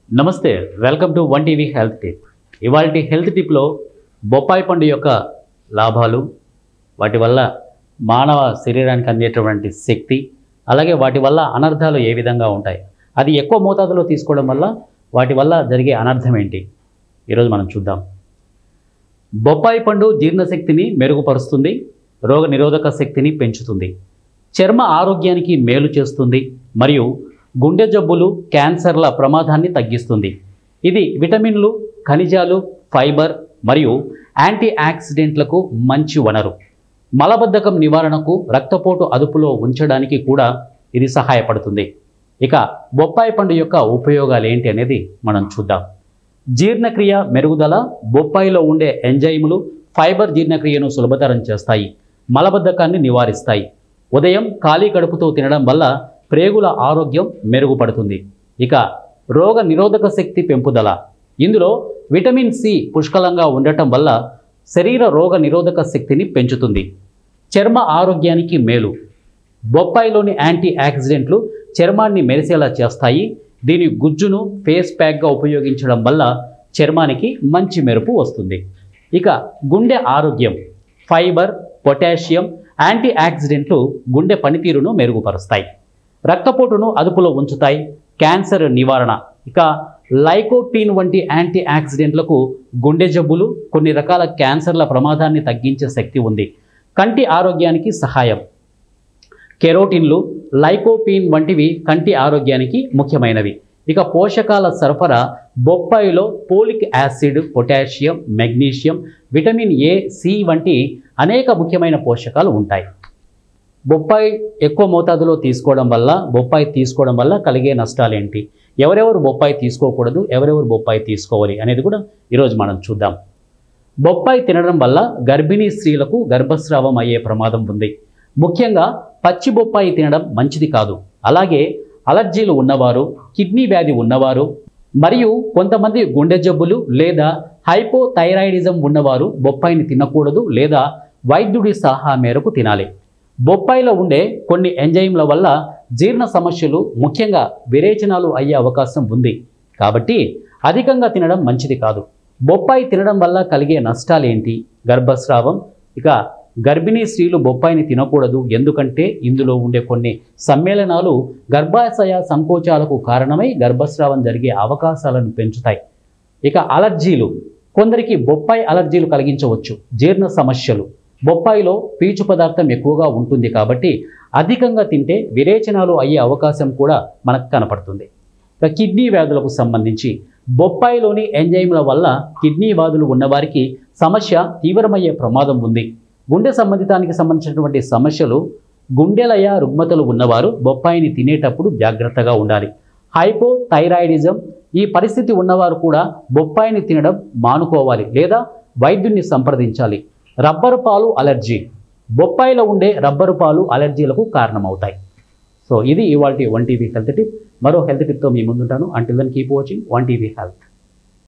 నమస్తే, welcome to one TV health tip. ఇవాల్టి health టిప్లో బొప్పాయి పండు యొక్క లాభాలు, వాటి వల్ల మానవ శరీరానికి అందేటటువంటి శక్తి, అలాగే వాటి వల్ల అనర్థాలు ఏ విధంగా ఉంటాయి, అది ఎక్కువ మోతాదులో తీసుకోవడం వల్ల వాటి వల్ల జరిగే అనర్థం ఏంటి, ఈరోజు మనం చూద్దాం. బొప్పాయి పండు జీర్ణశక్తిని మెరుగుపరుస్తుంది, రోగ నిరోధక శక్తిని పెంచుతుంది, చర్మ ఆరోగ్యానికి మేలు చేస్తుంది మరియు గుండె జబ్బులు, క్యాన్సర్ల ప్రమాదాన్ని తగ్గిస్తుంది. ఇది విటమిన్లు, ఖనిజాలు, ఫైబర్ మరియు యాంటీ ఆక్సిడెంట్లకు మంచి వనరు. మలబద్ధకం నివారణకు, రక్తపోటు అదుపులో ఉంచడానికి కూడా ఇది సహాయపడుతుంది. ఇక బొప్పాయి పండు యొక్క ఉపయోగాలు ఏంటి అనేది మనం చూద్దాం. జీర్ణక్రియ మెరుగుదల. బొప్పాయిలో ఉండే ఎంజైములు ఫైబర్ జీర్ణక్రియను సులభతరం చేస్తాయి, మలబద్ధకాన్ని నివారిస్తాయి. ఉదయం ఖాళీ కడుపుతో తినడం వల్ల ప్రేగుల ఆరోగ్యం మెరుగుపడుతుంది. ఇక రోగ నిరోధక శక్తి పెంపుదల. ఇందులో విటమిన్ సి పుష్కలంగా ఉండటం వల్ల శరీర రోగ నిరోధక శక్తిని పెంచుతుంది. చర్మ ఆరోగ్యానికి మేలు. బొప్పాయిలోని యాంటీ ఆక్సిడెంట్లు చర్మాన్ని మెరిసేలా చేస్తాయి. దీని గుజ్జును ఫేస్ ప్యాక్గా ఉపయోగించడం వల్ల చర్మానికి మంచి మెరుపు వస్తుంది. ఇక గుండె ఆరోగ్యం. ఫైబర్, పొటాషియం, యాంటీ ఆక్సిడెంట్లు గుండె పనితీరును మెరుగుపరుస్తాయి, రక్తపోటును అదుపులో ఉంచుతాయి. క్యాన్సర్ నివారణ. ఇక లైకోటీన్ వంటి యాంటీ ఆక్సిడెంట్లకు గుండె జబ్బులు, కొన్ని రకాల క్యాన్సర్ల ప్రమాదాన్ని తగ్గించే శక్తి ఉంది. కంటి ఆరోగ్యానికి సహాయం. కెరోటిన్లు, లైకోపీన్ వంటివి కంటి ఆరోగ్యానికి ముఖ్యమైనవి. ఇక పోషకాల సరఫరా. బొప్పాయిలో folic acid, potassium, magnesium, vitamin A, C వంటి అనేక ముఖ్యమైన పోషకాలు ఉంటాయి. బొప్పాయి ఎక్కువ మోతాదులో తీసుకోవడం వల్ల కలిగే నష్టాలు ఏంటి, ఎవరెవరు బొప్పాయి తీసుకోకూడదు, ఎవరెవరు బొప్పాయి తీసుకోవాలి అనేది కూడా ఈరోజు మనం చూద్దాం. బొప్పాయి తినడం వల్ల గర్భిణీ స్త్రీలకు గర్భస్రావం అయ్యే ప్రమాదం ఉంది. ముఖ్యంగా పచ్చి బొప్పాయి తినడం మంచిది కాదు. అలాగే అలర్జీలు ఉన్నవారు, కిడ్నీ వ్యాధి ఉన్నవారు మరియు కొంతమంది గుండె జబ్బులు లేదా హైపోథైరాయిడిజం ఉన్నవారు బొప్పాయిని తినకూడదు లేదా వైద్యుడి సలహా మేరకు తినాలి. బొప్పాయిలో ఉండే కొన్ని ఎంజైమ్ల వల్ల జీర్ణ సమస్యలు, ముఖ్యంగా విరేచనాలు అయ్యే అవకాశం ఉంది. కాబట్టి అధికంగా తినడం మంచిది కాదు. బొప్పాయి తినడం వల్ల కలిగే నష్టాలు ఏంటి? గర్భస్రావం. ఇక గర్భిణీ స్త్రీలు బొప్పాయిని తినకూడదు, ఎందుకంటే ఇందులో ఉండే కొన్ని సమ్మేళనాలు గర్భాశయ సంకోచాలకు కారణమై గర్భస్రావం జరిగే అవకాశాలను పెంచుతాయి. ఇక అలర్జీలు. కొందరికి బొప్పాయి అలర్జీలు కలిగించవచ్చు. జీర్ణ సమస్యలు. బొప్పాయిలో పీచు పదార్థం ఎక్కువగా ఉంటుంది కాబట్టి అధికంగా తింటే విరేచనాలు అయ్యే అవకాశం కూడా మనకు కనపడుతుంది. ఇక కిడ్నీ వ్యాధులకు సంబంధించి బొప్పాయిలోని ఎంజైమ్ల వల్ల కిడ్నీ వ్యాధులు ఉన్నవారికి సమస్య తీవ్రమయ్యే ప్రమాదం ఉంది. గుండె సంబంధితానికి సంబంధించినటువంటి సమస్యలు, గుండెలయ రుగ్మతలు ఉన్నవారు బొప్పాయిని తినేటప్పుడు జాగ్రత్తగా ఉండాలి. హైపోథైరాయిడిజం ఈ పరిస్థితి ఉన్నవారు కూడా బొప్పాయిని తినడం మానుకోవాలి లేదా వైద్యున్ని సంప్రదించాలి. రబ్బరు పాలు అలర్జీ. బొప్పాయిలో ఉండే రబ్బరు పాలు అలర్జీలకు కారణమవుతాయి. సో ఇది ఇవాల్టి వన్ టీవీ హెల్త్ టిప్. మరో హెల్త్ టిప్తో మీ ముందుంటాను. Until then keep watching one TV health.